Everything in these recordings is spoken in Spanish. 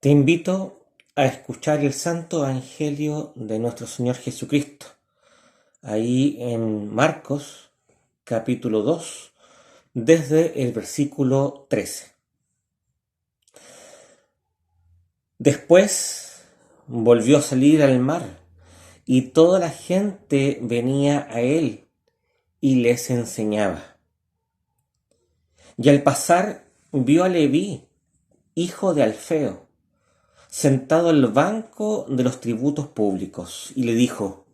Te invito a escuchar el Santo Evangelio de nuestro Señor Jesucristo, ahí en Marcos capítulo 2, desde el versículo 13. Después volvió a salir al mar, y toda la gente venía a él y les enseñaba. Y al pasar vio a Leví, hijo de Alfeo, sentado al banco de los tributos públicos, y le dijo: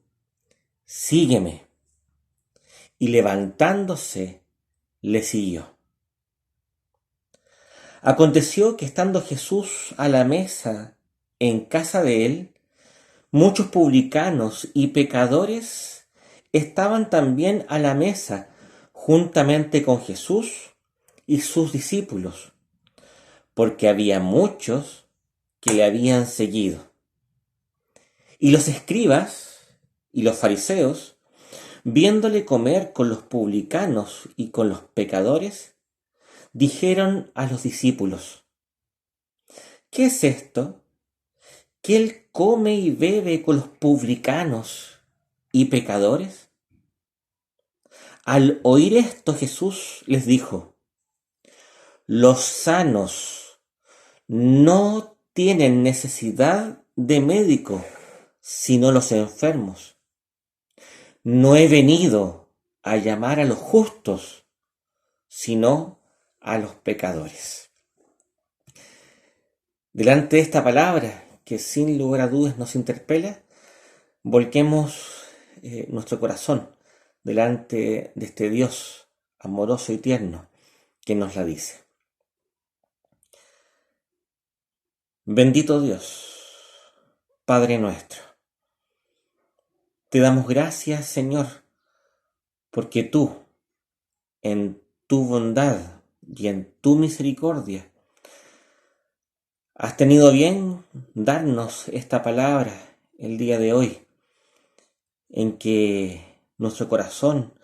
Sígueme. Y levantándose, le siguió. Aconteció que estando Jesús a la mesa en casa de él, muchos publicanos y pecadores estaban también a la mesa juntamente con Jesús y sus discípulos, porque había muchos que le habían seguido. Y los escribas y los fariseos, viéndole comer con los publicanos y con los pecadores, dijeron a los discípulos: ¿Qué es esto? ¿Que él come y bebe con los publicanos y pecadores? Al oír esto, Jesús les dijo: Los sanos no tienen necesidad de médico, sino los enfermos. No he venido a llamar a los justos, sino a los pecadores. Delante de esta palabra, que sin lugar a dudas nos interpela, volquemos nuestro corazón delante de este Dios amoroso y tierno que nos la dice. Bendito Dios, Padre nuestro, te damos gracias, Señor, porque tú, en tu bondad y en tu misericordia, has tenido bien darnos esta palabra el día de hoy, en que nuestro corazón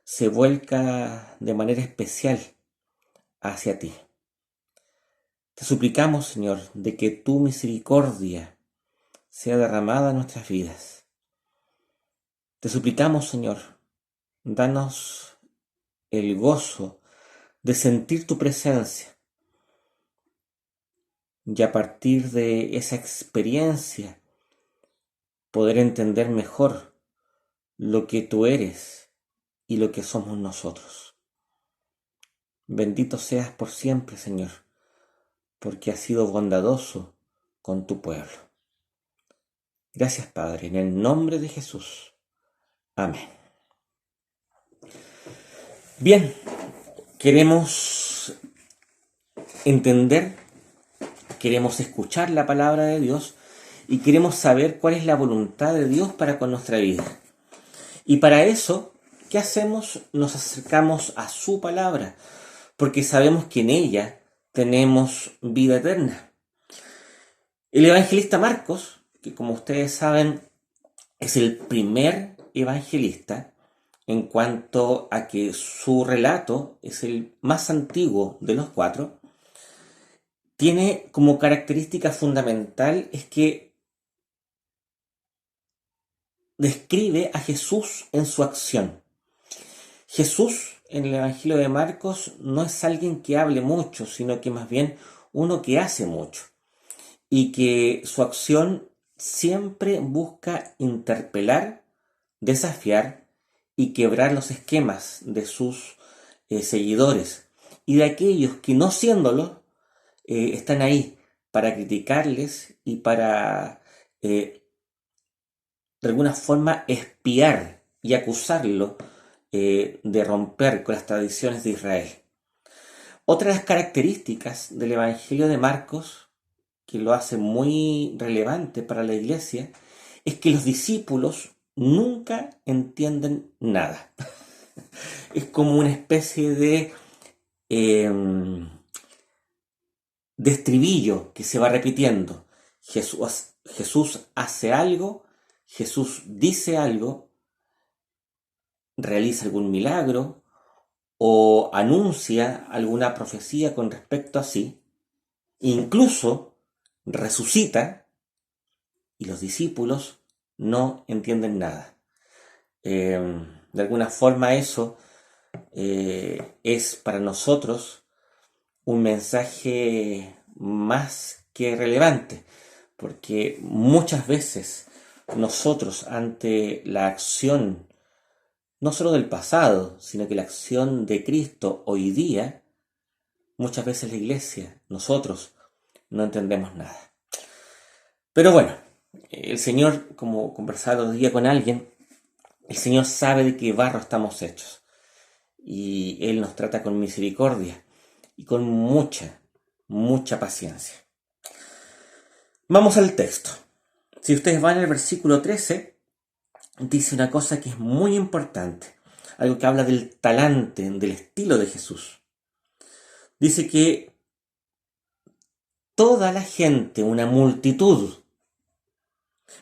se vuelca de manera especial hacia ti. Te suplicamos, Señor, de que tu misericordia sea derramada en nuestras vidas. Te suplicamos, Señor, danos el gozo de sentir tu presencia, y a partir de esa experiencia poder entender mejor lo que tú eres y lo que somos nosotros. Bendito seas por siempre, Señor, porque has sido bondadoso con tu pueblo. Gracias, Padre, en el nombre de Jesús. Amén. Bien, queremos entender, queremos escuchar la palabra de Dios y queremos saber cuál es la voluntad de Dios para con nuestra vida. Y para eso, ¿qué hacemos? Nos acercamos a su palabra, porque sabemos que en ella tenemos vida eterna. El evangelista Marcos, que como ustedes saben es el primer evangelista en cuanto a que su relato es el más antiguo de los cuatro, tiene como característica fundamental es que describe a Jesús en su acción. Jesús en el Evangelio de Marcos no es alguien que hable mucho, sino que más bien uno que hace mucho, y que su acción siempre busca interpelar, desafiar y quebrar los esquemas de sus seguidores y de aquellos que, no siéndolo, están ahí para criticarles y para de alguna forma espiar y acusarlo de romper con las tradiciones de Israel. Otra de las características del Evangelio de Marcos, que lo hace muy relevante para la iglesia, es que los discípulos nunca entienden nada. Es como una especie de estribillo que se va repitiendo. Jesús hace algo, Jesús dice algo, realiza algún milagro o anuncia alguna profecía con respecto a sí, incluso resucita y los discípulos no entienden nada. De alguna forma eso es para nosotros un mensaje más que relevante, porque muchas veces nosotros ante la acción, no solo del pasado, sino que la acción de Cristo hoy día, muchas veces la iglesia, nosotros, no entendemos nada. Pero bueno, el Señor, como conversaba el otro día con alguien, el Señor sabe de qué barro estamos hechos. Y Él nos trata con misericordia y con mucha paciencia. Vamos al texto. Si ustedes van al versículo 13, dice una cosa que es muy importante. Algo que habla del talante, del estilo de Jesús. Dice que toda la gente, una multitud,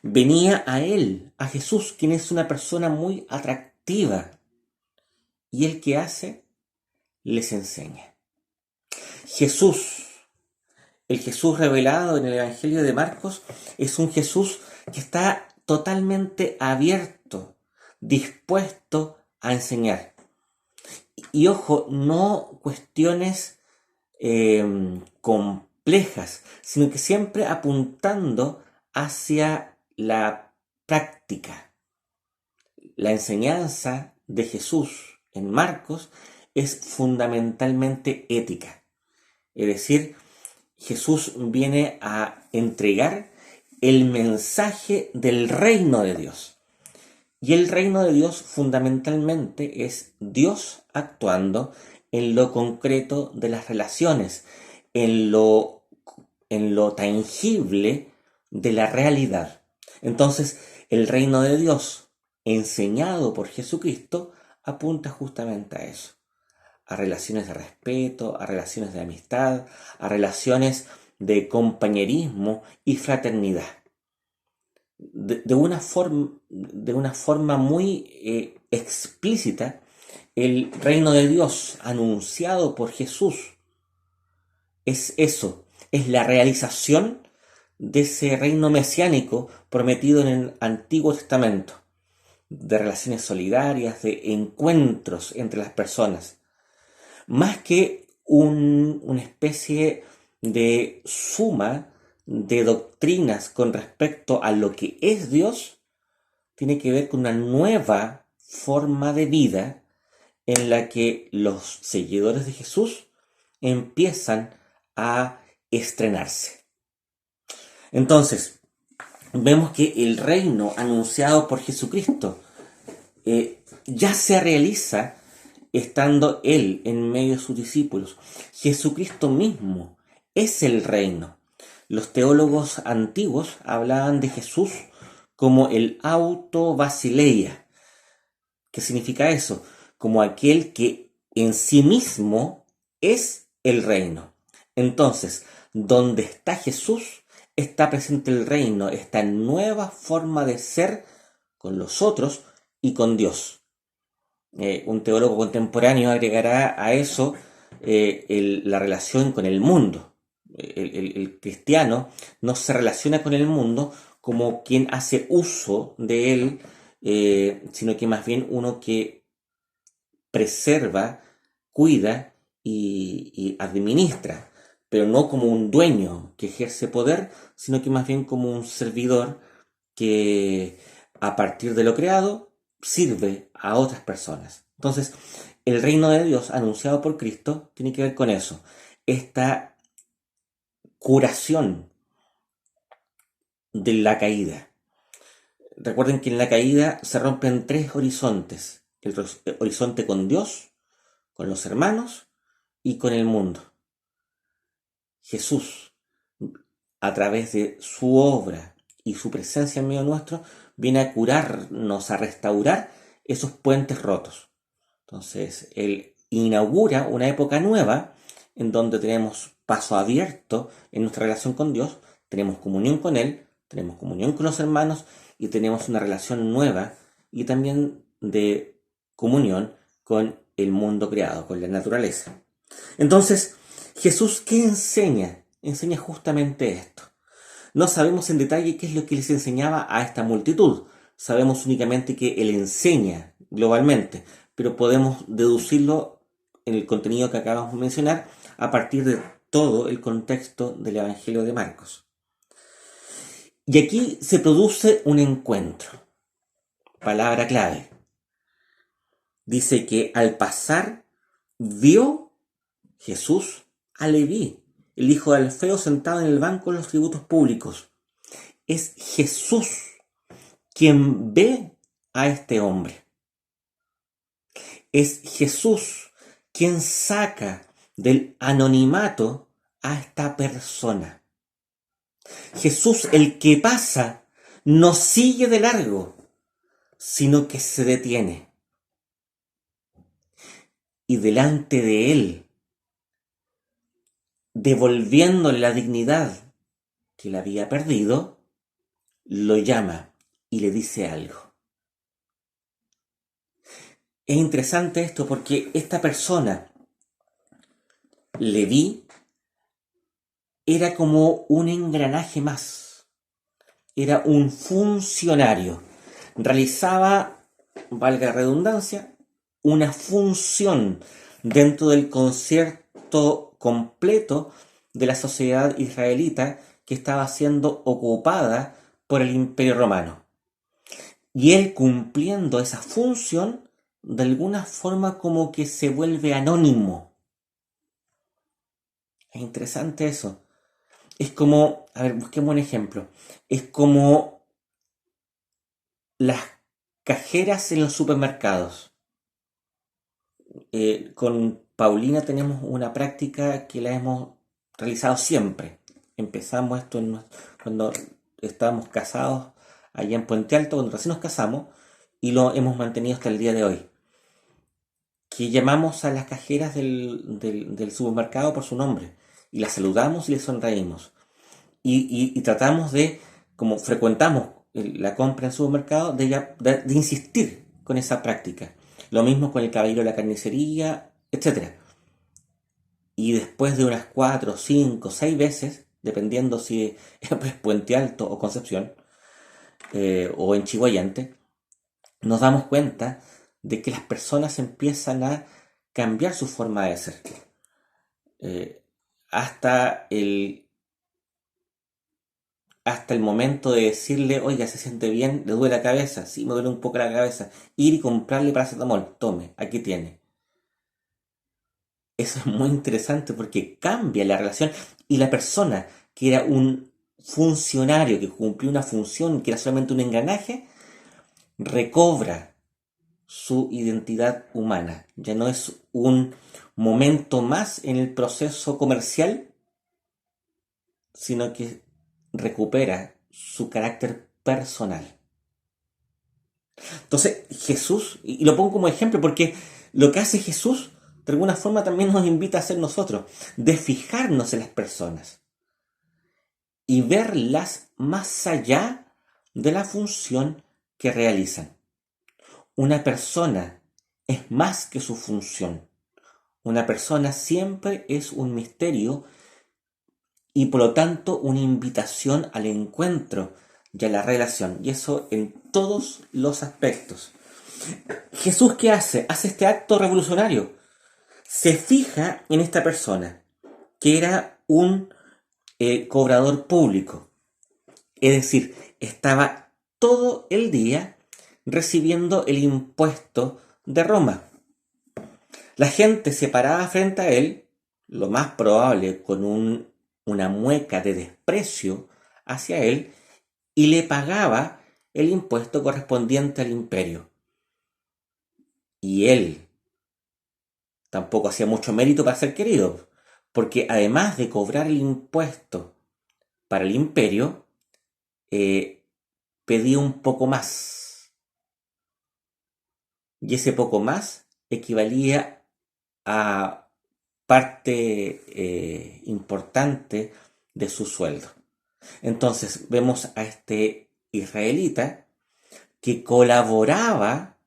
venía a Él, a Jesús, quien es una persona muy atractiva. ¿Y Él qué hace? Les enseña. Jesús, el Jesús revelado en el Evangelio de Marcos, es un Jesús que está totalmente abierto, dispuesto a enseñar. Y ojo, no cuestiones complejas, sino que siempre apuntando hacia la práctica. La enseñanza de Jesús en Marcos es fundamentalmente ética. Es decir, Jesús viene a entregar el mensaje del reino de Dios. Y el reino de Dios fundamentalmente es Dios actuando en lo concreto de las relaciones, en lo tangible de la realidad. Entonces, el reino de Dios, enseñado por Jesucristo, apunta justamente a eso. A relaciones de respeto, a relaciones de amistad, a relaciones de compañerismo y fraternidad. De una forma muy explícita, el reino de Dios anunciado por Jesús es eso, es la realización de ese reino mesiánico prometido en el Antiguo Testamento, de relaciones solidarias, de encuentros entre las personas. Más que una especie de suma de doctrinas con respecto a lo que es Dios, tiene que ver con una nueva forma de vida en la que los seguidores de Jesús empiezan a estrenarse. Entonces, vemos que el reino anunciado por Jesucristo ya se realiza estando Él en medio de sus discípulos. Jesucristo mismo es el reino. Los teólogos antiguos hablaban de Jesús como el auto basileia. ¿Qué significa eso? Como aquel que en sí mismo es el reino. Entonces, donde está Jesús, está presente el reino, esta nueva forma de ser con los otros y con Dios. Un teólogo contemporáneo agregará a eso la relación con el mundo. El cristiano no se relaciona con el mundo como quien hace uso de él, sino que más bien uno que preserva, cuida y administra, pero no como un dueño que ejerce poder, sino que más bien como un servidor que a partir de lo creado sirve a otras personas. Entonces, el reino de Dios anunciado por Cristo tiene que ver con eso, esta curación de la caída. Recuerden que en la caída se rompen tres horizontes: el horizonte con Dios, con los hermanos y con el mundo. Jesús, a través de su obra y su presencia en medio nuestro, viene a curarnos, a restaurar esos puentes rotos. Entonces, Él inaugura una época nueva en donde tenemos paso abierto en nuestra relación con Dios, tenemos comunión con Él, tenemos comunión con los hermanos y tenemos una relación nueva y también de comunión con el mundo creado, con la naturaleza. Entonces, Jesús, ¿qué enseña? Enseña justamente esto. No sabemos en detalle qué es lo que les enseñaba a esta multitud. Sabemos únicamente que él enseña globalmente, pero podemos deducirlo en el contenido que acabamos de mencionar a partir de todo el contexto del Evangelio de Marcos. Y aquí se produce un encuentro. Palabra clave. Dice que al pasar vio Jesús a Leví, el hijo de Alfeo, sentado en el banco de los tributos públicos. Es Jesús quien ve a este hombre. Es Jesús quien saca del anonimato a esta persona. Jesús, el que pasa, no sigue de largo, sino que se detiene. Y delante de él, devolviéndole la dignidad que le había perdido, lo llama y le dice algo. Es interesante esto porque esta persona, Leví, era como un engranaje más, era un funcionario, realizaba, valga la redundancia, una función dentro del concierto completo de la sociedad israelita que estaba siendo ocupada por el Imperio Romano. Y él, cumpliendo esa función, de alguna forma como que se vuelve anónimo. Es interesante eso. Es como, a ver, busquemos un ejemplo. Es como las cajeras en los supermercados. Con Paulina tenemos una práctica que la hemos realizado siempre. Empezamos esto cuando estábamos casados allá en Puente Alto, cuando recién nos casamos, y lo hemos mantenido hasta el día de hoy. Que llamamos a las cajeras del supermercado por su nombre y las saludamos y les sonreímos. Y tratamos de, como frecuentamos la compra en supermercado, de insistir con esa práctica. Lo mismo con el caballero de la carnicería, etc. Y después de unas 4, 5, 6 veces, dependiendo si es Puente Alto o Concepción, o en Chihuayante, nos damos cuenta de que las personas empiezan a cambiar su forma de ser. Eh, hasta el hasta el momento de decirle, oiga, se siente bien, le duele la cabeza, sí, me duele un poco la cabeza, ir y comprarle paracetamol, tome, aquí tiene. Eso es muy interesante porque cambia la relación y la persona que era un funcionario, que cumplió una función, que era solamente un engranaje, recobra su identidad humana. Ya no es un momento más en el proceso comercial, sino que recupera su carácter personal. Entonces, Jesús, y lo pongo como ejemplo porque lo que hace Jesús, de alguna forma también nos invita a hacer nosotros, de fijarnos en las personas y verlas más allá de la función que realizan. Una persona es más que su función. Una persona siempre es un misterio y por lo tanto una invitación al encuentro y a la relación. Y eso en todos los aspectos. Jesús, ¿qué hace? Hace este acto revolucionario. Se fija en esta persona, que era un cobrador público. Es decir, estaba todo el día recibiendo el impuesto de Roma. La gente se paraba frente a él, lo más probable con una mueca de desprecio hacia él, y le pagaba el impuesto correspondiente al imperio. Y él tampoco hacía mucho mérito para ser querido, porque además de cobrar el impuesto para el imperio, pedía un poco más. Y ese poco más equivalía a parte importante de su sueldo. Entonces vemos a este israelita que colaboraba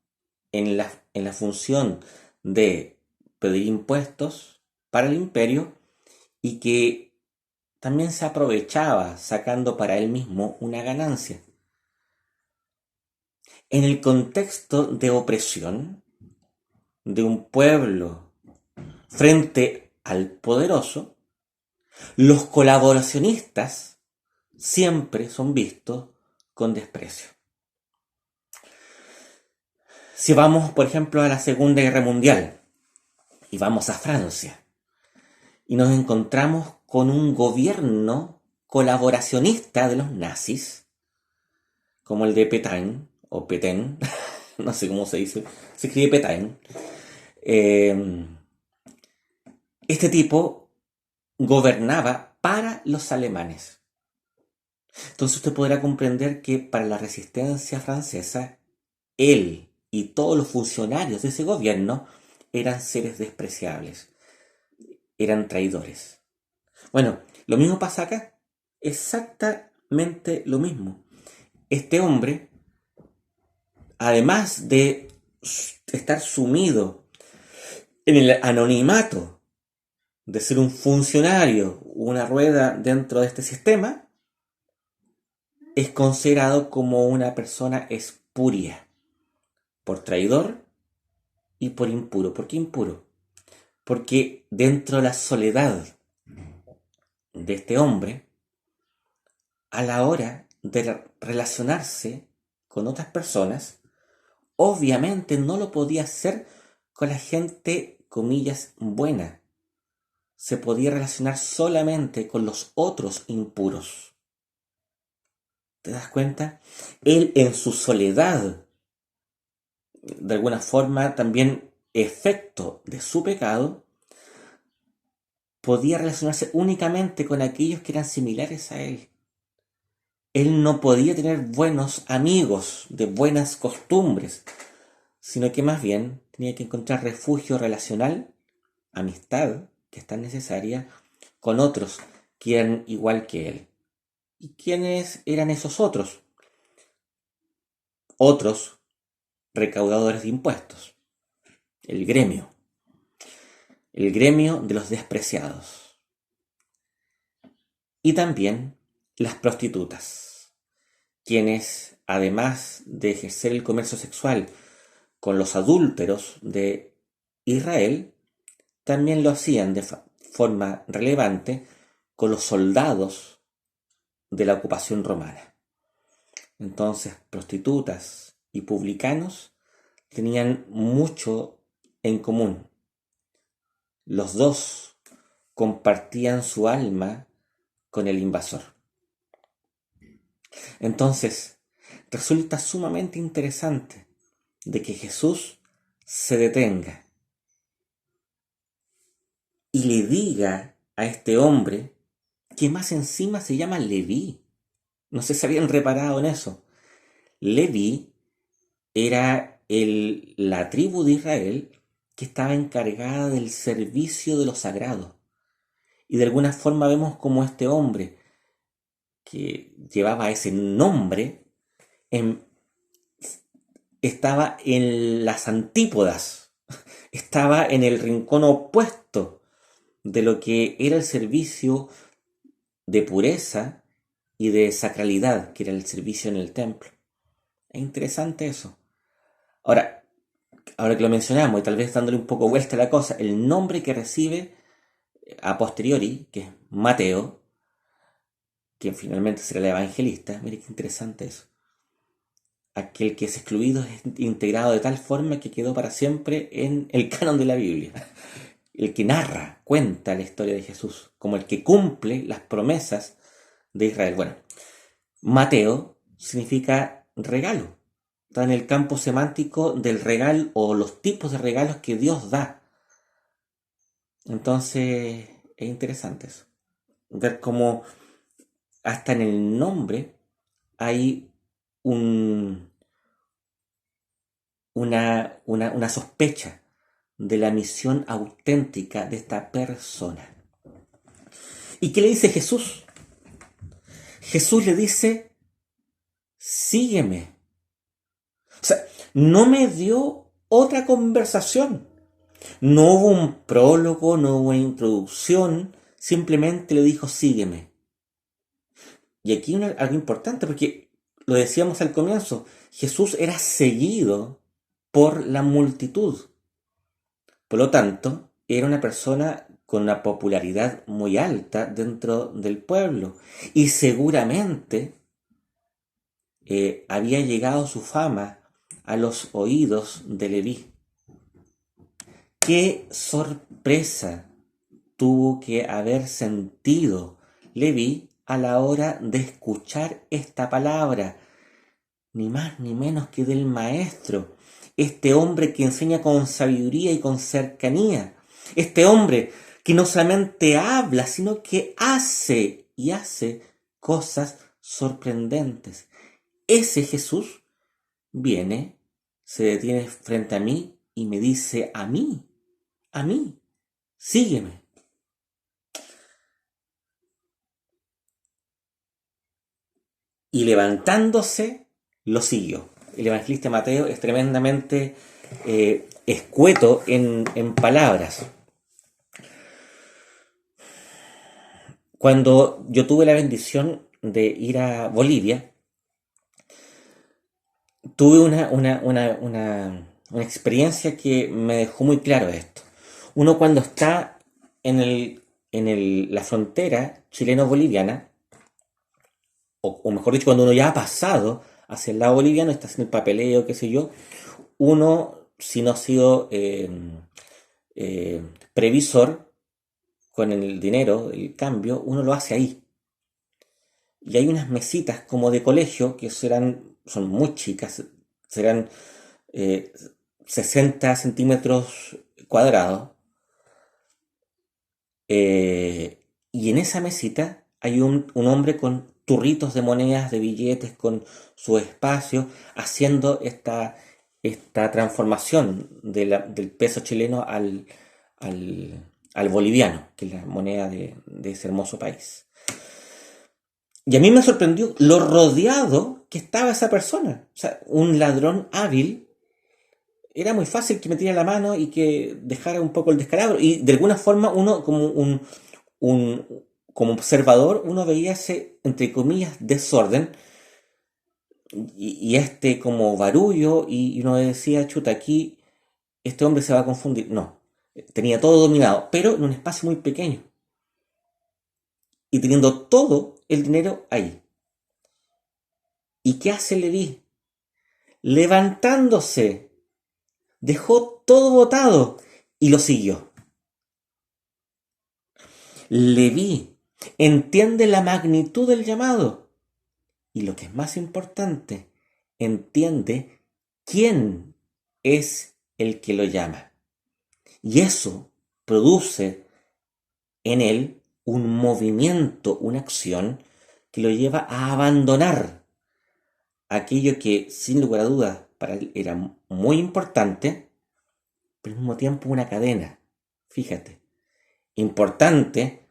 en la función de pedir impuestos para el imperio y que también se aprovechaba sacando para él mismo una ganancia. En el contexto de opresión de un pueblo frente al poderoso, los colaboracionistas siempre son vistos con desprecio. Si vamos, por ejemplo, a la Segunda Guerra Mundial y vamos a Francia y nos encontramos con un gobierno colaboracionista de los nazis, como el de Pétain, o Pétain, no sé cómo se dice, se escribe Pétain. Este tipo gobernaba para los alemanes. Entonces usted podrá comprender que para la resistencia francesa, él y todos los funcionarios de ese gobierno eran seres despreciables, eran traidores. Bueno, lo mismo pasa acá, exactamente lo mismo. Este hombre, además de estar sumido en el anonimato de ser un funcionario, una rueda dentro de este sistema, es considerado como una persona espuria, por traidor y por impuro. ¿Por qué impuro? Porque dentro de la soledad de este hombre, a la hora de relacionarse con otras personas, obviamente no lo podía hacer con la gente, comillas, buena. Se podía relacionar solamente con los otros impuros. ¿Te das cuenta? Él en su soledad, de alguna forma también efecto de su pecado, podía relacionarse únicamente con aquellos que eran similares a él. Él no podía tener buenos amigos de buenas costumbres, sino que más bien tenía que encontrar refugio relacional, amistad, que es tan necesaria, con otros que eran igual que él. ¿Y quiénes eran esos otros? Otros recaudadores de impuestos, el gremio de los despreciados. Y también las prostitutas, quienes, además de ejercer el comercio sexual con los adúlteros de Israel, también lo hacían de forma relevante con los soldados de la ocupación romana. Entonces, prostitutas y publicanos tenían mucho en común. Los dos compartían su alma con el invasor. Entonces, resulta sumamente interesante de que Jesús se detenga y le diga a este hombre, que más encima se llama Leví. No sé si habían reparado en eso. Leví era la tribu de Israel que estaba encargada del servicio de lo sagrado. Y de alguna forma vemos como este hombre que llevaba ese nombre estaba en las antípodas, estaba en el rincón opuesto de lo que era el servicio de pureza y de sacralidad, que era el servicio en el templo. Es interesante eso. Ahora que lo mencionamos y tal vez dándole un poco vuelta a la cosa, el nombre que recibe a posteriori, que es Mateo, quien finalmente será el evangelista, mire qué interesante eso. Aquel que es excluido es integrado de tal forma que quedó para siempre en el canon de la Biblia. El que narra, cuenta la historia de Jesús, como el que cumple las promesas de Israel. Bueno, Mateo significa regalo. Está en el campo semántico del regalo o los tipos de regalos que Dios da. Entonces, es interesante eso. Ver cómo hasta en el nombre hay una sospecha de la misión auténtica de esta persona. ¿Y qué le dice Jesús? Jesús le dice, sígueme. O sea, no me dio otra conversación. No hubo un prólogo, no hubo una introducción, simplemente le dijo, sígueme. Y aquí algo importante, porque lo decíamos al comienzo, Jesús era seguido por la multitud. Por lo tanto, era una persona con una popularidad muy alta dentro del pueblo. Y seguramente había llegado su fama a los oídos de Leví. ¡Qué sorpresa tuvo que haber sentido Leví a la hora de escuchar esta palabra! Ni más ni menos que del maestro, este hombre que enseña con sabiduría y con cercanía, este hombre que no solamente habla, sino que hace y hace cosas sorprendentes. Ese Jesús viene, se detiene frente a mí y me dice a mí, sígueme. Y levantándose, lo siguió. El evangelista Mateo es tremendamente escueto en palabras. Cuando yo tuve la bendición de ir a Bolivia, tuve una experiencia que me dejó muy claro esto. Uno cuando está la frontera chileno-boliviana, o mejor dicho, cuando uno ya ha pasado hacia el lado boliviano, está haciendo el papeleo, qué sé yo, uno, si no ha sido previsor con el dinero, el cambio, uno lo hace ahí. Y hay unas mesitas como de colegio que son muy chicas, serán eh, 60 centímetros cuadrados. Y en esa mesita hay un hombre con turritos de monedas, de billetes, con su espacio, haciendo esta transformación del peso chileno al boliviano, que es la moneda de ese hermoso país. Y a mí me sorprendió lo rodeado que estaba esa persona. O sea, un ladrón hábil era muy fácil que metiera la mano y que dejara un poco el descalabro. Y de alguna forma uno un- como observador, uno veía ese, entre comillas, desorden y este como barullo y uno decía, chuta, aquí este hombre se va a confundir. No, tenía todo dominado, pero en un espacio muy pequeño y teniendo todo el dinero ahí. ¿Y qué hace Leví? Levantándose, dejó todo botado y lo siguió. Leví entiende la magnitud del llamado y lo que es más importante, entiende quién es el que lo llama. Y eso produce en él un movimiento, una acción que lo lleva a abandonar aquello que sin lugar a dudas para él era muy importante, pero al mismo tiempo una cadena. Fíjate, importante,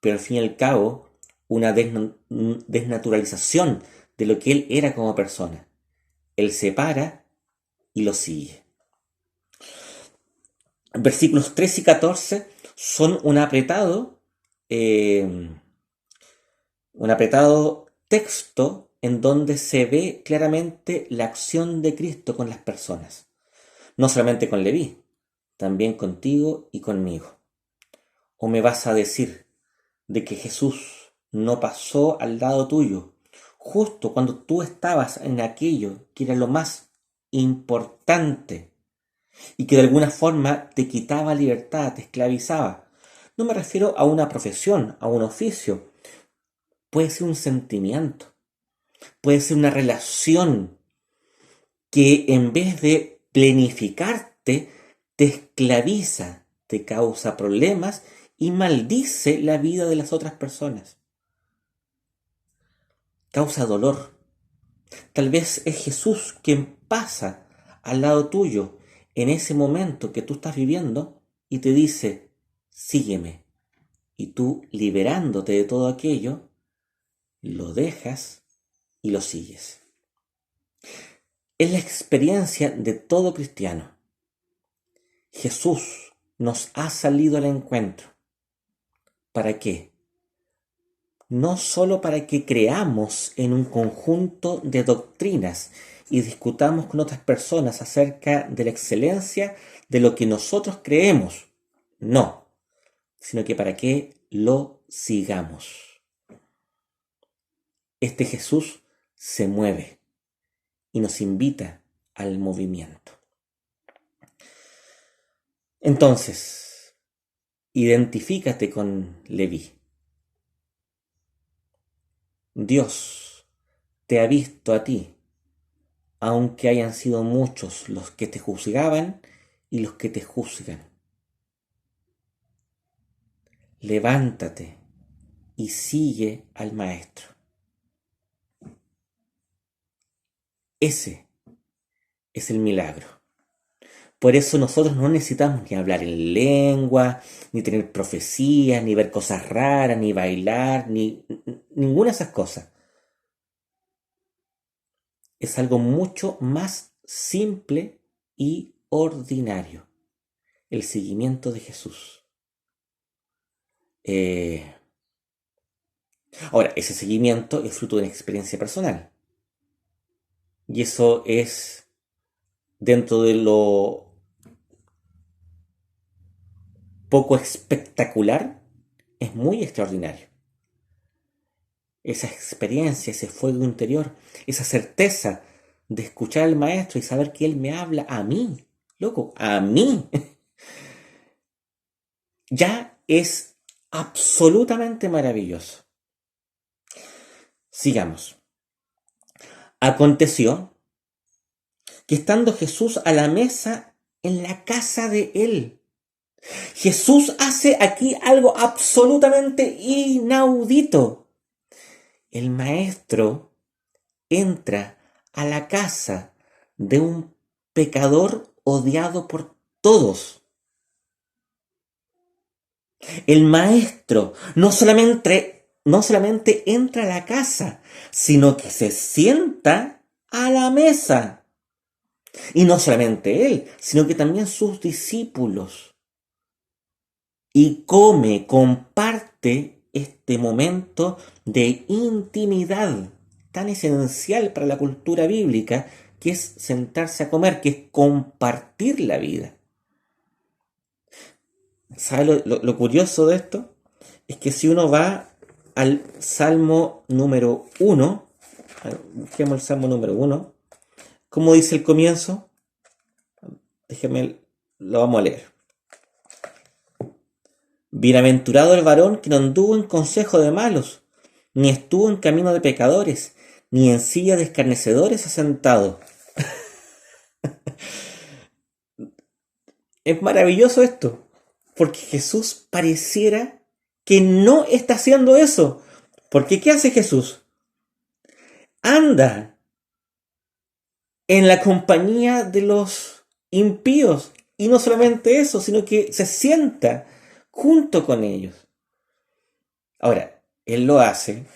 pero al fin y al cabo una desnaturalización de lo que él era como persona. Él se para y lo sigue. Versículos 13 y 14 son eh, un apretado texto en donde se ve claramente la acción de Cristo con las personas. No solamente con Leví, también contigo y conmigo. ¿O me vas a decir de que Jesús no pasó al lado tuyo justo cuando tú estabas en aquello que era lo más importante y que de alguna forma te quitaba libertad, te esclavizaba? No me refiero a una profesión, a un oficio. Puede ser un sentimiento, puede ser una relación que en vez de planificarte, te esclaviza, te causa problemas y maldice la vida de las otras personas. Causa dolor. Tal vez es Jesús quien pasa al lado tuyo en ese momento que tú estás viviendo y te dice, sígueme. Y tú, liberándote de todo aquello, lo dejas y lo sigues. Es la experiencia de todo cristiano. Jesús nos ha salido al encuentro. ¿Para qué? no solo para que creamos en un conjunto de doctrinas y discutamos con otras personas acerca de la excelencia de lo que nosotros creemos, no, sino que para que lo sigamos. Este Jesús se mueve y nos invita al movimiento. Entonces, identifícate con Leví. Dios te ha visto a ti, aunque hayan sido muchos los que te juzgaban y los que te juzgan. Levántate y sigue al Maestro. Ese es el milagro. Por eso nosotros no necesitamos ni hablar en lengua, ni tener profecías, ni ver cosas raras, ni bailar, ni ninguna de esas cosas. Es algo mucho más simple y ordinario. El seguimiento de Jesús. Ahora, ese seguimiento es fruto de una experiencia personal. Y eso es, dentro de lo poco espectacular, es muy extraordinario. Esa experiencia, ese fuego interior, esa certeza de escuchar al maestro y saber que él me habla a mí, loco, a mí, ya es absolutamente maravilloso. Sigamos. Aconteció que estando Jesús a la mesa en la casa de él, Jesús hace aquí algo absolutamente inaudito. El maestro entra a la casa de un pecador odiado por todos. El maestro no solamente entra a la casa, sino que se sienta a la mesa. Y no solamente él, sino que también sus discípulos. Y comparte este momento de intimidad tan esencial para la cultura bíblica, que es sentarse a comer, que es compartir la vida. ¿Sabe lo curioso de esto? Es que si uno va al Salmo número 1, busquemos el Salmo número 1, ¿cómo dice el comienzo? Déjeme, lo vamos a leer. Bienaventurado el varón que no anduvo en consejo de malos, ni estuvo en camino de pecadores, ni en silla de escarnecedores asentado. Es maravilloso esto, porque Jesús pareciera que no está haciendo eso. Porque ¿qué hace Jesús? Anda en la compañía de los impíos. Y no solamente eso, sino que se sienta junto con ellos. Ahora, Él lo hace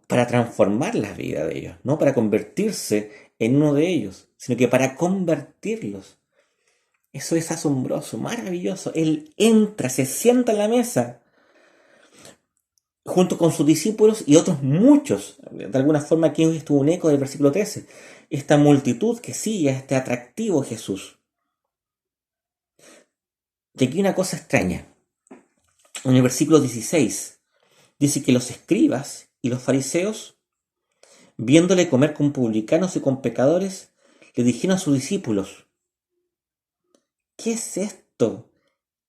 para transformar la vida de ellos, no para convertirse en uno de ellos, sino que para convertirlos. Eso es asombroso, maravilloso. Él entra, se sienta en la mesa junto con sus discípulos y otros muchos. De alguna forma aquí estuvo un eco del versículo 13. Esta multitud que sigue a este atractivo Jesús. Y aquí una cosa extraña. En el versículo 16 dice que los escribas y los fariseos, viéndole comer con publicanos y con pecadores, le dijeron a sus discípulos: ¿qué es esto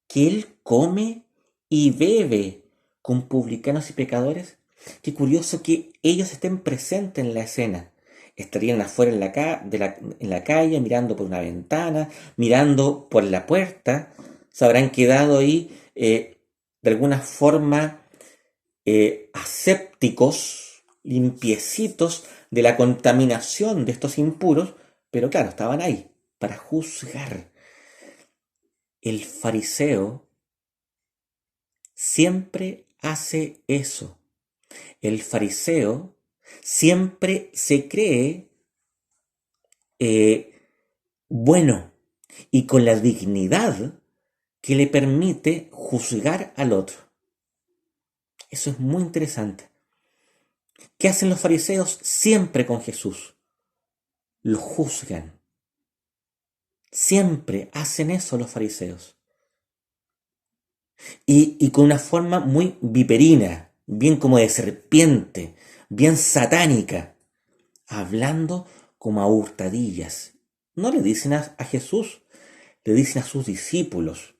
que él come y bebe con publicanos y pecadores? Qué curioso que ellos estén presentes en la escena. Estarían afuera en la calle, mirando por una ventana, mirando por la puerta. Se habrán quedado ahí de alguna forma asépticos, limpiecitos de la contaminación de estos impuros, pero claro, estaban ahí para juzgar. El fariseo siempre hace eso. El fariseo siempre se cree bueno y con la dignidad que le permite juzgar al otro. Eso es muy interesante. ¿Qué hacen los fariseos siempre con Jesús? Lo juzgan. Siempre hacen eso los fariseos. Y con una forma muy viperina, bien como de serpiente, bien satánica, hablando como a hurtadillas. No le dicen a Jesús, le dicen a sus discípulos.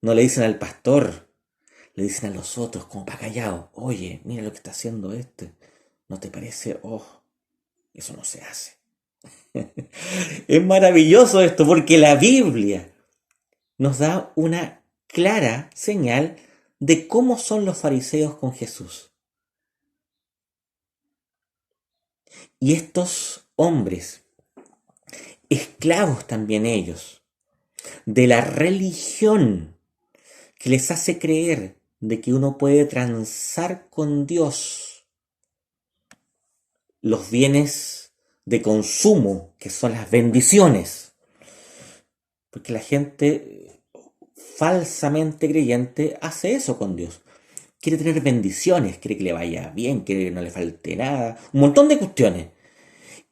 No le dicen al pastor, le dicen a los otros, como para callado. Oye, mira lo que está haciendo este. ¿No te parece? Oh, eso no se hace. Es maravilloso esto porque la Biblia nos da una clara señal de cómo son los fariseos con Jesús. Y estos hombres, esclavos también ellos, de la religión que les hace creer de que uno puede transar con Dios los bienes de consumo, que son las bendiciones. Porque la gente falsamente creyente hace eso con Dios. Quiere tener bendiciones, quiere que le vaya bien, quiere que no le falte nada, un montón de cuestiones.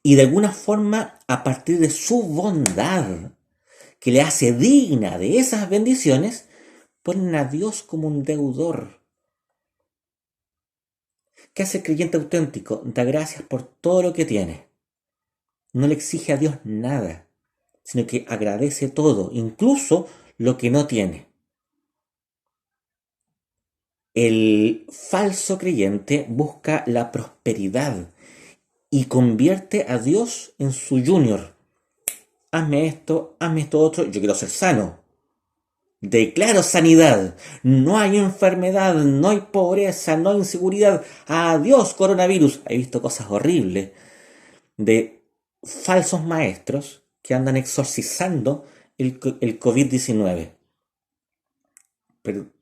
Y de alguna forma, a partir de su bondad, que le hace digna de esas bendiciones, ponen a Dios como un deudor. ¿Qué hace el creyente auténtico? Da gracias por todo lo que tiene. No le exige a Dios nada, sino que agradece todo, incluso lo que no tiene. El falso creyente busca la prosperidad y convierte a Dios en su junior. Hazme esto otro, yo quiero ser sano. Declaro sanidad. No hay enfermedad, no hay pobreza, no hay inseguridad. Adiós, coronavirus. He visto cosas horribles de falsos maestros que andan exorcizando el COVID-19.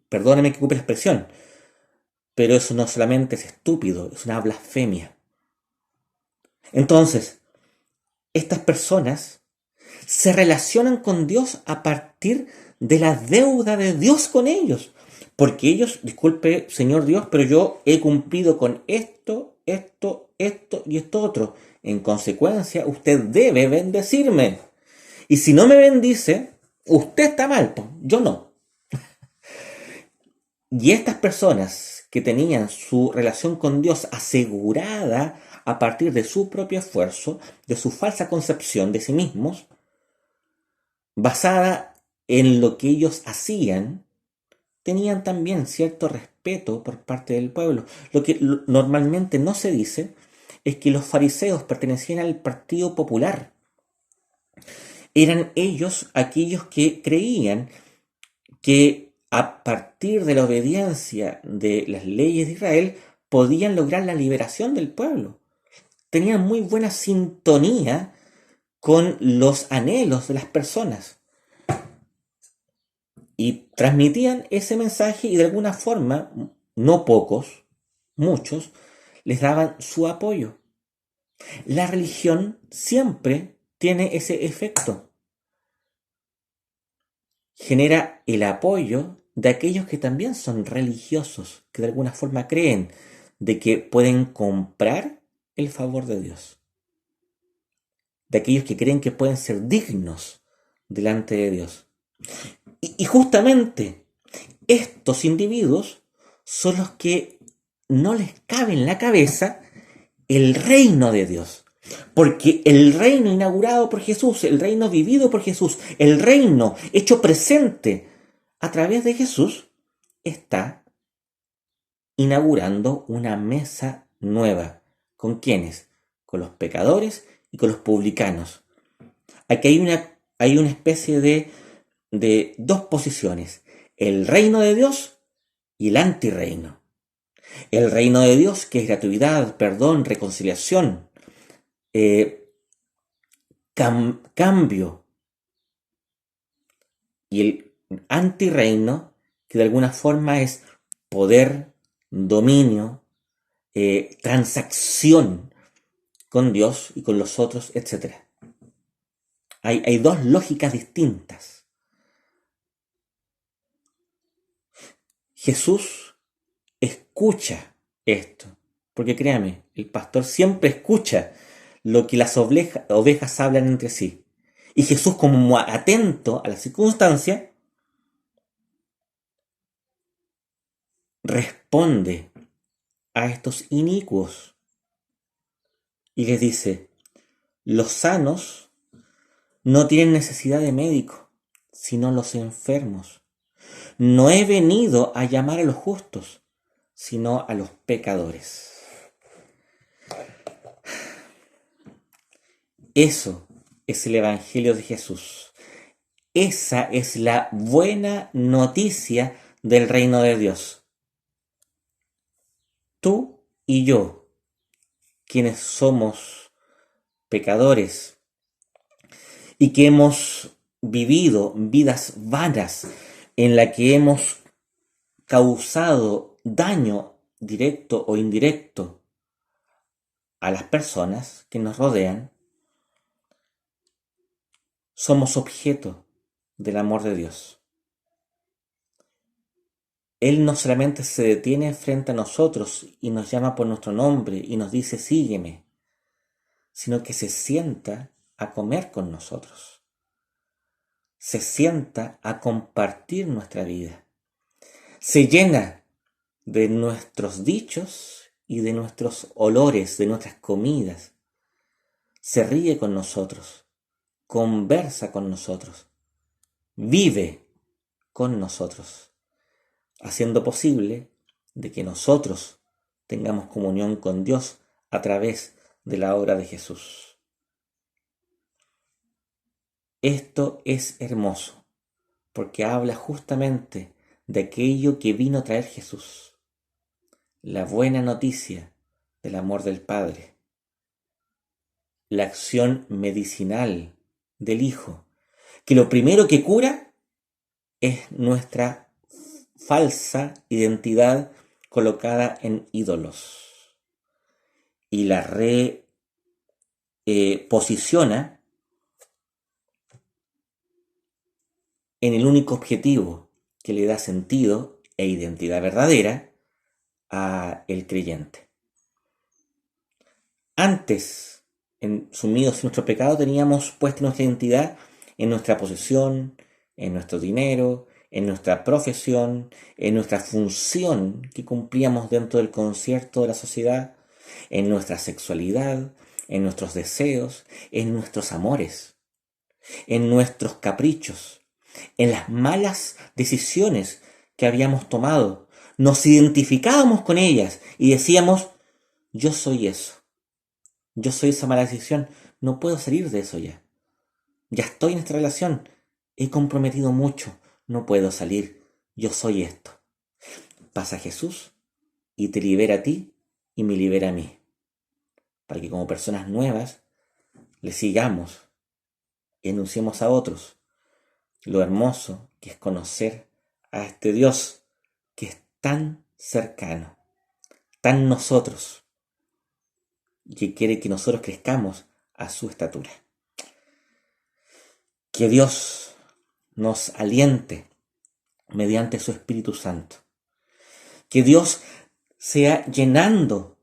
Perdóname que ocupe la expresión, pero eso no solamente es estúpido, es una blasfemia. Entonces, estas personas se relacionan con Dios a partir de la deuda de Dios con ellos. Porque ellos, disculpe, Señor Dios, pero yo he cumplido con esto y esto otro. En consecuencia, usted debe bendecirme. Y si no me bendice, usted está mal, yo no. Y estas personas que tenían su relación con Dios asegurada a partir de su propio esfuerzo, de su falsa concepción de sí mismos, basada en lo que ellos hacían, tenían también cierto respeto por parte del pueblo. Lo que normalmente no se dice es que los fariseos pertenecían al Partido Popular. Eran ellos aquellos que creían que a partir de la obediencia de las leyes de Israel podían lograr la liberación del pueblo. Tenían muy buena sintonía con los anhelos de las personas. Y transmitían ese mensaje y de alguna forma, no pocos, muchos, les daban su apoyo. La religión siempre tiene ese efecto. Genera el apoyo de aquellos que también son religiosos, que de alguna forma creen de que pueden comprar el favor de Dios. De aquellos que creen que pueden ser dignos delante de Dios. Y justamente estos individuos son los que no les cabe en la cabeza el reino de Dios. Porque el reino inaugurado por Jesús, el reino vivido por Jesús, el reino hecho presente a través de Jesús, está inaugurando una mesa nueva. ¿Con quiénes? Con los pecadores y con los publicanos. Aquí hay una especie de dos posiciones, el reino de Dios y el antirreino. El reino de Dios, que es gratuidad, perdón, reconciliación, cambio. Y el antirreino, que de alguna forma es poder, dominio, transacción con Dios y con los otros, etc. Hay dos lógicas distintas. Jesús escucha esto, porque créame, el pastor siempre escucha lo que las ovejas hablan entre sí. Y Jesús, como atento a la circunstancia, responde a estos inicuos y les dice, los sanos no tienen necesidad de médico, sino los enfermos. No he venido a llamar a los justos, sino a los pecadores. Eso es el Evangelio de Jesús. Esa es la buena noticia del reino de Dios. Tú y yo, quienes somos pecadores y que hemos vivido vidas vanas en la que hemos causado daño directo o indirecto a las personas que nos rodean, somos objeto del amor de Dios. Él no solamente se detiene frente a nosotros y nos llama por nuestro nombre y nos dice sígueme, sino que se sienta a comer con nosotros. Se sienta a compartir nuestra vida. Se llena de nuestros dichos y de nuestros olores, de nuestras comidas. Se ríe con nosotros, conversa con nosotros, vive con nosotros, haciendo posible de que nosotros tengamos comunión con Dios a través de la obra de Jesús. Esto es hermoso, porque habla justamente de aquello que vino a traer Jesús, la buena noticia del amor del Padre, la acción medicinal del Hijo, que lo primero que cura es nuestra falsa identidad colocada en ídolos y la posiciona en el único objetivo que le da sentido e identidad verdadera a el creyente. Antes, sumidos en nuestro pecado, teníamos puesta nuestra identidad en nuestra posesión, en nuestro dinero, en nuestra profesión, en nuestra función que cumplíamos dentro del concierto de la sociedad, en nuestra sexualidad, en nuestros deseos, en nuestros amores, en nuestros caprichos, en las malas decisiones que habíamos tomado. Nos identificábamos con ellas y decíamos, yo soy eso, yo soy esa mala decisión, no puedo salir de eso ya. Ya estoy en esta relación, he comprometido mucho, no puedo salir, yo soy esto. Pasa Jesús y te libera a ti y me libera a mí, para que como personas nuevas le sigamos y anunciemos a otros lo hermoso que es conocer a este Dios que es tan cercano, tan nosotros, y que quiere que nosotros crezcamos a su estatura. Que Dios nos aliente mediante su Espíritu Santo. Que Dios sea llenando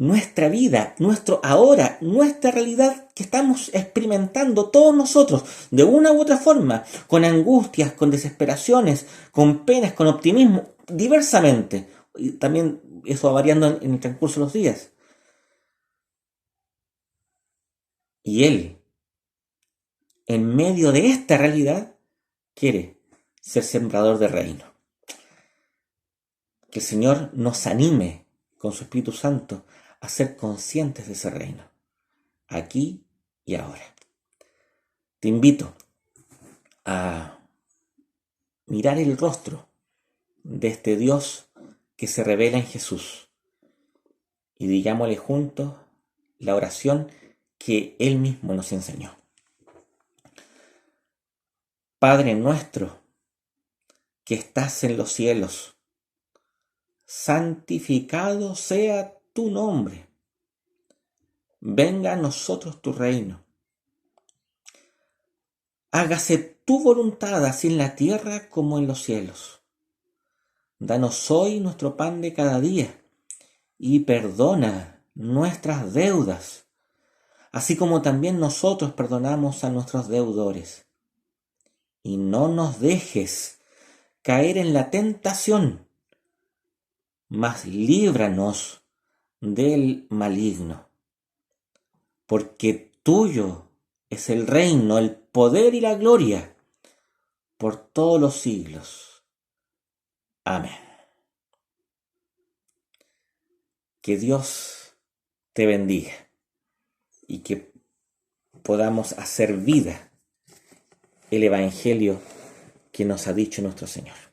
nuestra vida, nuestro ahora, nuestra realidad que estamos experimentando todos nosotros de una u otra forma, con angustias, con desesperaciones, con penas, con optimismo, diversamente. Y también eso va variando en el transcurso de los días. Y Él, en medio de esta realidad, quiere ser sembrador de reino. Que el Señor nos anime con su Espíritu Santo a ser conscientes de ese reino, aquí y ahora. Te invito a mirar el rostro de este Dios que se revela en Jesús y digámosle juntos la oración que Él mismo nos enseñó. Padre nuestro, que estás en los cielos, santificado sea tu nombre. Venga a nosotros tu reino. Hágase tu voluntad así en la tierra como en los cielos. Danos hoy nuestro pan de cada día y perdona nuestras deudas, así como también nosotros perdonamos a nuestros deudores. Y no nos dejes caer en la tentación, mas líbranos del maligno, porque tuyo es el reino, el poder y la gloria por todos los siglos. Amén. Que Dios te bendiga y que podamos hacer vida el Evangelio que nos ha dicho nuestro Señor.